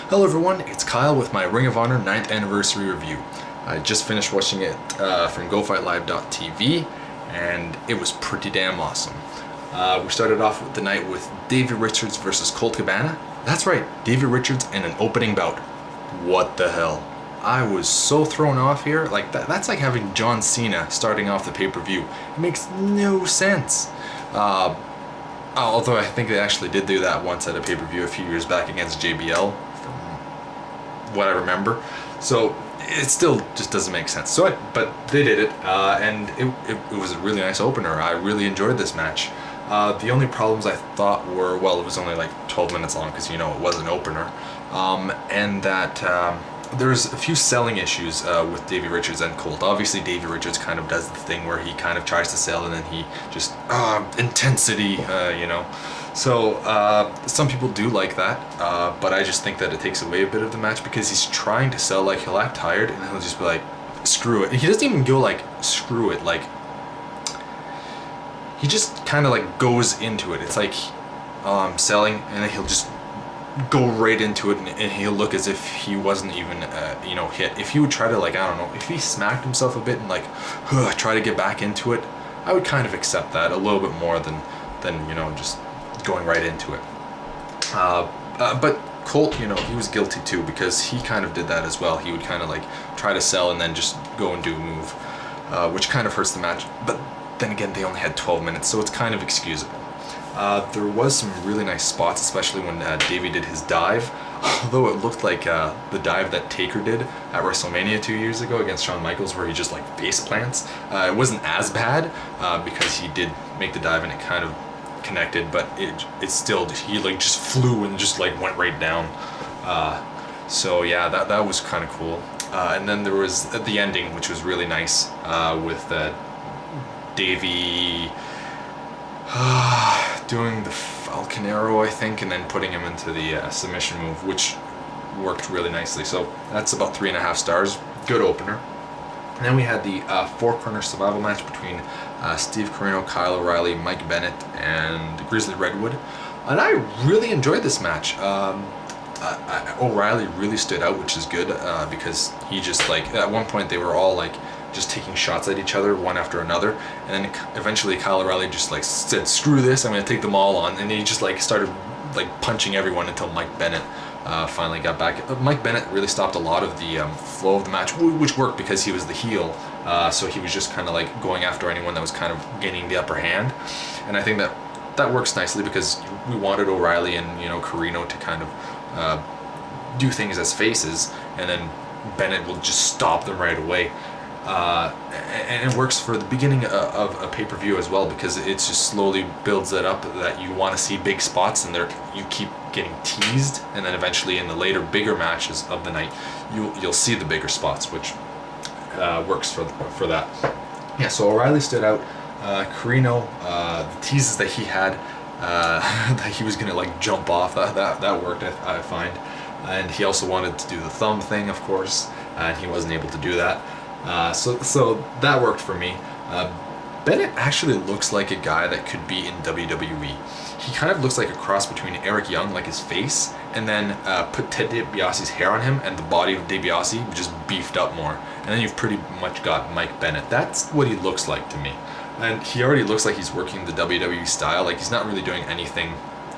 Hello everyone, it's Kyle with my Ring of Honor 9th anniversary review. I just finished watching it from GoFightLive.tv and it was pretty damn awesome. We started off with the night with Davey Richards versus Colt Cabana. That's right, Davey Richards in an opening bout. What the hell? I was so thrown off here. Like that's like having John Cena starting off the pay-per-view. It makes no sense. Although I think they actually did do that once at a pay-per-view a few years back against JBL, from what I remember. So it still just doesn't make sense. But they did it, and it was a really nice opener. I really enjoyed this match. The only problems I thought were, well, it was only like 12 minutes long because, you know, it was an opener, and that there's a few selling issues with Davey Richards and Colt. Obviously, Davey Richards kind of does the thing where he kind of tries to sell and then he just, intensity, you know. So, some people do like that, but I just think that it takes away a bit of the match because he's trying to sell, like, he'll act tired and he'll just be like, screw it. And he doesn't even go like, screw it, like, he just kind of like goes into it. It's like, selling, and then he'll just go right into it, and he'll look as if he wasn't even you know, hit. If he would try to, like, I don't know, if he smacked himself a bit and like try to get back into it, I would kind of accept that a little bit more than you know, just going right into it. But Colt, you know, he was guilty too because he kind of did that as well. He would kind of like try to sell and then just go and do a move, which kind of hurts the match. But then again, they only had 12 minutes, so it's kind of excusable. There was some really nice spots, especially when Davey did his dive, although it looked like the dive that Taker did at WrestleMania 2 years ago against Shawn Michaels, where he just like face plants. It wasn't as bad because he did make the dive and it kind of connected, but it still, he like just flew and just like went right down. So yeah, that was kind of cool. And then there was the ending, which was really nice, with Davey doing the Falcon Arrow, I think, and then putting him into the submission move, which worked really nicely. So that's about 3.5 stars. Good opener. And then we had the four-corner survival match between Steve Corino, Kyle O'Reilly, Mike Bennett, and Grizzly Redwood. And I really enjoyed this match. O'Reilly really stood out, which is good, because he just, like, at one point they were all like just taking shots at each other one after another, and then eventually Kyle O'Reilly just like said, screw this, I'm gonna take them all on, and he just like started like punching everyone until Mike Bennett finally got back. Mike Bennett really stopped a lot of the flow of the match, which worked because he was the heel, so he was just kind of like going after anyone that was kind of gaining the upper hand, and I think that works nicely because we wanted O'Reilly and, you know, Corino to kind of do things as faces, and then Bennett will just stop them right away. And it works for the beginning of a pay-per-view as well, because it just slowly builds it up that you want to see big spots, and you keep getting teased, and then eventually in the later bigger matches of the night you'll see the bigger spots, which works for that. Yeah, so O'Reilly stood out. Corino, the teases that he had, that he was gonna like jump off, that worked, I find. And he also wanted to do the thumb thing, of course, and he wasn't able to do that. So that worked for me. Bennett actually looks like a guy that could be in WWE. He kind of looks like a cross between Eric Young, like his face, and then put Ted DiBiase's hair on him, and the body of DiBiase just beefed up more. And then you've pretty much got Mike Bennett. That's what he looks like to me. And he already looks like he's working the WWE style. Like, he's not really doing anything.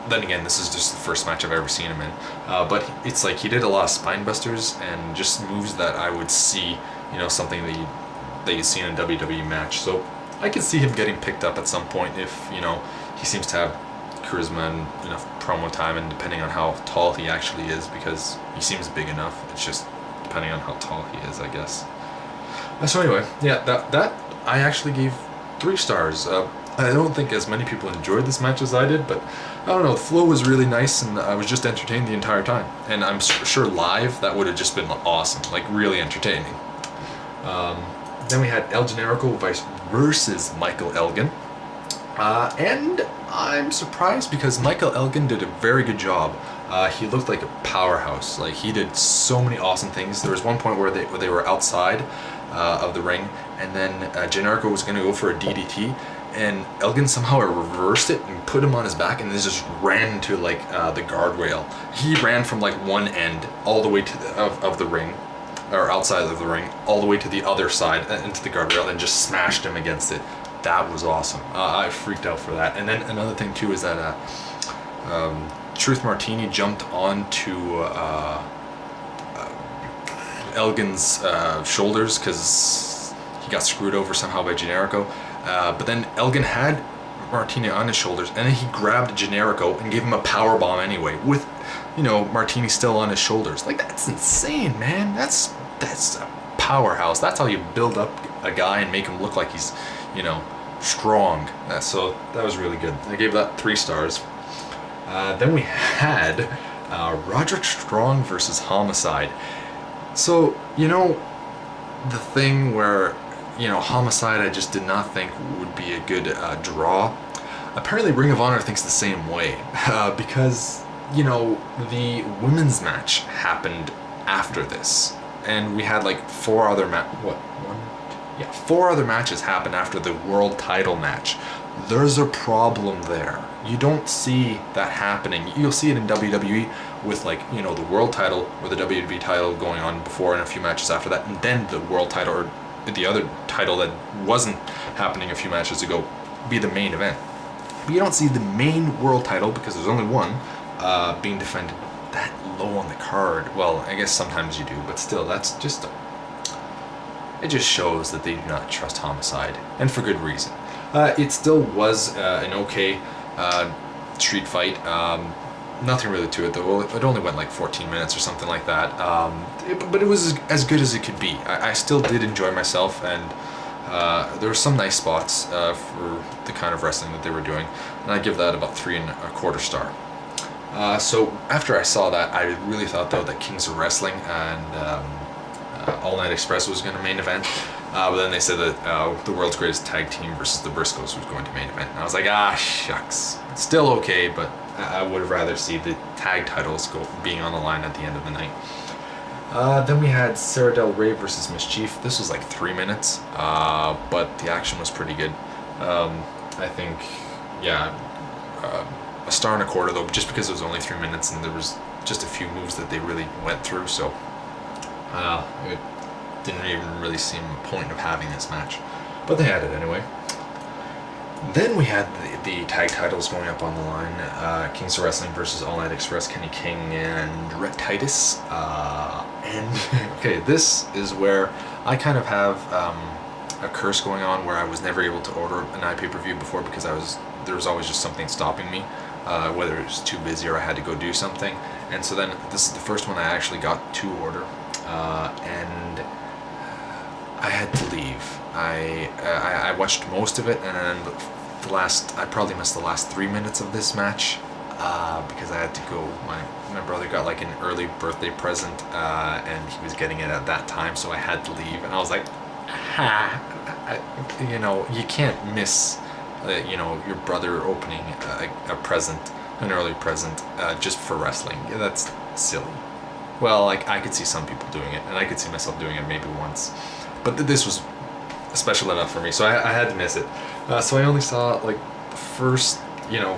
Then again, this is just the first match I've ever seen him in. But it's like he did a lot of spine busters and just moves that I would see, you know, something that you'd see in a WWE match. So I could see him getting picked up at some point if, you know, he seems to have charisma and enough promo time, and depending on how tall he actually is, because he seems big enough. It's just depending on how tall he is, I guess. So anyway, yeah, that I actually gave 3 stars. I don't think as many people enjoyed this match as I did, but I don't know, the flow was really nice and I was just entertained the entire time. And I'm sure live that would have just been awesome, like really entertaining. Then we had El Generico versus Michael Elgin. And I'm surprised because Michael Elgin did a very good job. He looked like a powerhouse. Like, he did so many awesome things. There was one point where they were outside of the ring, and then Generico was going to go for a DDT, and Elgin somehow reversed it and put him on his back, and then just ran to like the guardrail. He ran from like one end all the way to of the ring, or outside of the ring, all the way to the other side into the guardrail, and just smashed him against it. That was awesome. I freaked out for that. And then another thing too is that Truth Martini jumped onto Elgin's shoulders because he got screwed over somehow by Generico. But then Elgin had Martini on his shoulders, and then he grabbed Generico and gave him a power bomb anyway, with, you know, Martini still on his shoulders. Like, that's insane, man. That's a powerhouse. That's how you build up a guy and make him look like he's, you know, strong. So that was really good. I gave that 3 stars. Then we had Roderick Strong versus Homicide. So, you know, the thing where, you know, Homicide I just did not think would be a good draw. Apparently Ring of Honor thinks the same way, because, you know, the women's match happened after this, and we had like 4 other matches happen after the world title match. There's a problem there. You don't see that happening. You'll see it in WWE with, like, you know, the world title or the WWE title going on before and a few matches after that, and then the world title or the other title that wasn't happening a few matches ago be the main event. But you don't see the main world title, because there's only one, being defended that low on the card. Well, I guess sometimes you do, but still, that's just... it just shows that they do not trust Homicide, and for good reason. It still was an okay street fight. Nothing really to it though. It only went like 14 minutes or something like that. But it was as good as it could be. I still did enjoy myself, and there were some nice spots for the kind of wrestling that they were doing, and I give that about 3.25 stars. So after I saw that, I really thought though that Kings of Wrestling and All Night Express was going to main event. But then they said that the World's Greatest Tag Team versus the Briscoes was going to main event. And I was like, shucks. It's still okay, but I would have rather see the tag titles being on the line at the end of the night. Then we had Sara Del Ray versus MisChif. This was like 3 minutes, but the action was pretty good. I think, yeah, 1.25 stars though, just because it was only 3 minutes and there was just a few moves that they really went through, so it didn't even really seem a point of having this match. But they had it anyway. Then we had the tag titles going up on the line. Kings of Wrestling versus All Night Express, Kenny King and Rhett Titus. And okay, this is where I kind of have a curse going on, where I was never able to order an iPay-per-view before because there was always just something stopping me, whether it was too busy or I had to go do something. And so then this is the first one I actually got to order, and I had to leave. I watched most of it, and then I probably missed the last 3 minutes of this match because I had to go. My brother got like an early birthday present, and he was getting it at that time, so I had to leave. And I was like, you know, you can't miss, you know, your brother opening a present, an early present, just for wrestling. Yeah, that's silly. Well, like, I could see some people doing it, and I could see myself doing it maybe once. But this was special enough for me, so I had to miss it. So I only saw like the first, you know,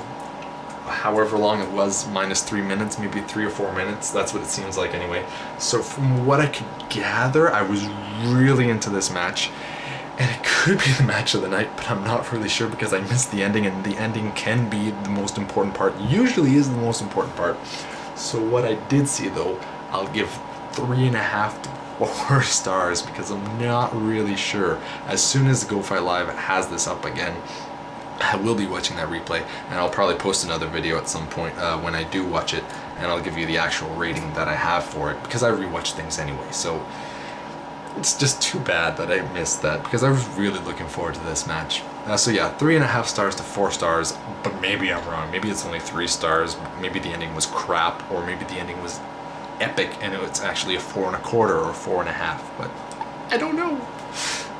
however long it was, minus 3 minutes, maybe 3 or 4 minutes. That's what it seems like anyway. So from what I could gather, I was really into this match, and it could be the match of the night, but I'm not really sure because I missed the ending, and the ending can be the most important part. Usually is the most important part. So what I did see though, I'll give 3.5 to 4 stars because I'm not really sure. As soon as GoFi Live has this up again, I will be watching that replay, and I'll probably post another video at some point when I do watch it, and I'll give you the actual rating that I have for it because I rewatch things anyway. So it's just too bad that I missed that because I was really looking forward to this match. So yeah, 3.5 stars to 4 stars, but maybe I'm wrong. Maybe it's only 3 stars. Maybe the ending was crap, or maybe the ending was epic and it's actually a 4.25 or 4.5, but I don't know.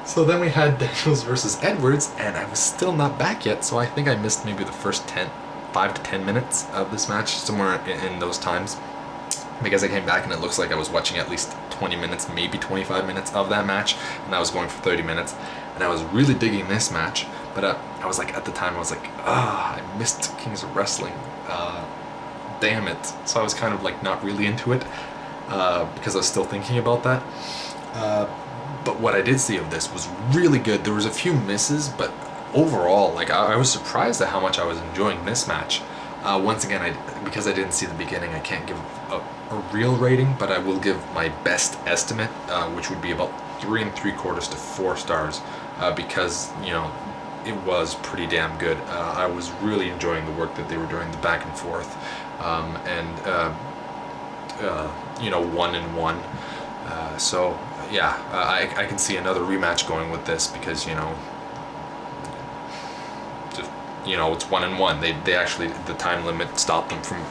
So then we had Daniels versus Edwards, and I was still not back yet, so I think I missed maybe the first 5 to 10 minutes of this match, somewhere in those times, because I came back and it looks like I was watching at least 20 minutes, maybe 25 minutes of that match, and I was going for 30 minutes, and I was really digging this match. But I was like, at the time, I was like, I missed Kings of Wrestling. Damn it. So I was kind of like not really into it because I was still thinking about that. But what I did see of this was really good. There was a few misses, but overall, like I was surprised at how much I was enjoying this match. Once again, because I didn't see the beginning, I can't give a real rating, but I will give my best estimate, which would be about 3 3/4 to 4 stars, because it was pretty damn good. I was really enjoying the work that they were doing, the back and forth, and 1-1. So yeah, I can see another rematch going with this because it's 1-1. They actually, the time limit stopped them from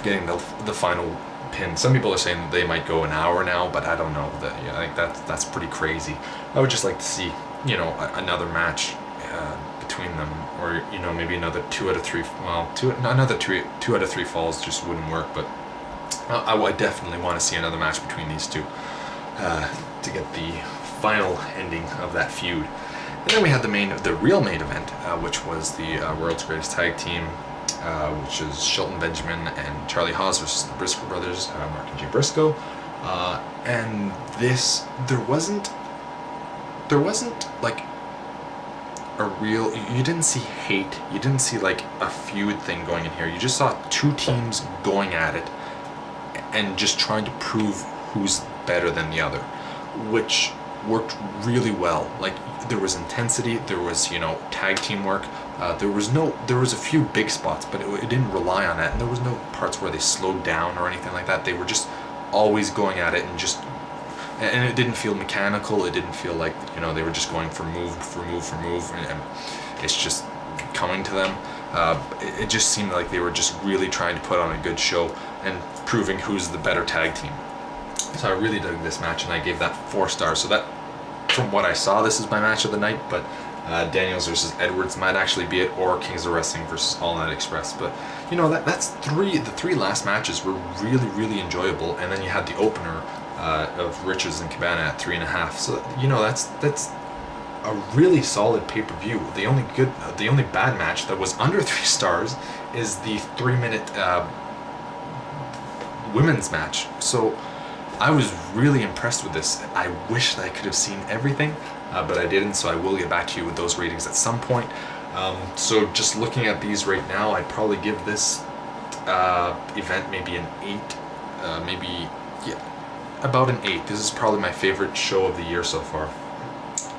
getting the final pin. Some people are saying that they might go an hour now, but I don't know. I think that's pretty crazy. I would just like to see another match between them, or maybe another 2 out of 3. Well, another 2 out of 3 falls just wouldn't work, but I definitely want to see another match between these two to get the final ending of that feud. And then we had the real main event, which was the World's Greatest Tag Team, which is Shelton Benjamin and Charlie Haas versus the Briscoe brothers, Mark and Jay Briscoe. And this, there wasn't like a real, you didn't see hate, you didn't see like a feud thing going in here. You just saw two teams going at it and just trying to prove who's better than the other, which worked really well. Like, there was intensity, there was tag team work, there was a few big spots, but it didn't rely on that, and there was no parts where they slowed down or anything like that. They were just always going at it, and it didn't feel mechanical. It didn't feel like they were just going for move, and it's just coming to them. It just seemed like they were just really trying to put on a good show and proving who's the better tag team. So I really dug this match, and I gave that 4 stars. So that, from what I saw, this is my match of the night, but Daniels versus Edwards might actually be it, or Kings of Wrestling versus All Night Express. But that's the 3 last matches were really, really enjoyable, and then you had the opener of Richards and Cabana at 3.5. So that's a really solid pay-per-view. The only bad match that was under 3 stars is the 3-minute women's match. So I was really impressed with this. I wish that I could have seen everything, but I didn't, so I will get back to you with those ratings at some point. So just looking at these right now, I'd probably give this event maybe an 8, about an 8. This is probably my favorite show of the year so far,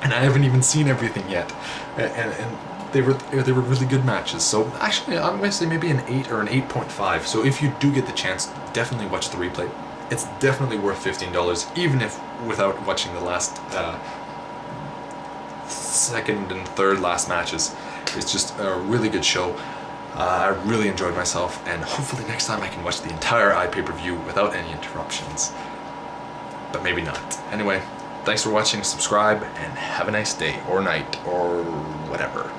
and I haven't even seen everything yet, and they were really good matches. So actually, I'm going to say maybe an 8 or an 8.5. So if you do get the chance, definitely watch the replay. It's definitely worth $15, even if without watching the last second and third last matches. It's just a really good show. I really enjoyed myself, and hopefully next time I can watch the entire pay-per-view without any interruptions. But maybe not. Anyway, thanks for watching, subscribe, and have a nice day, or night, or whatever.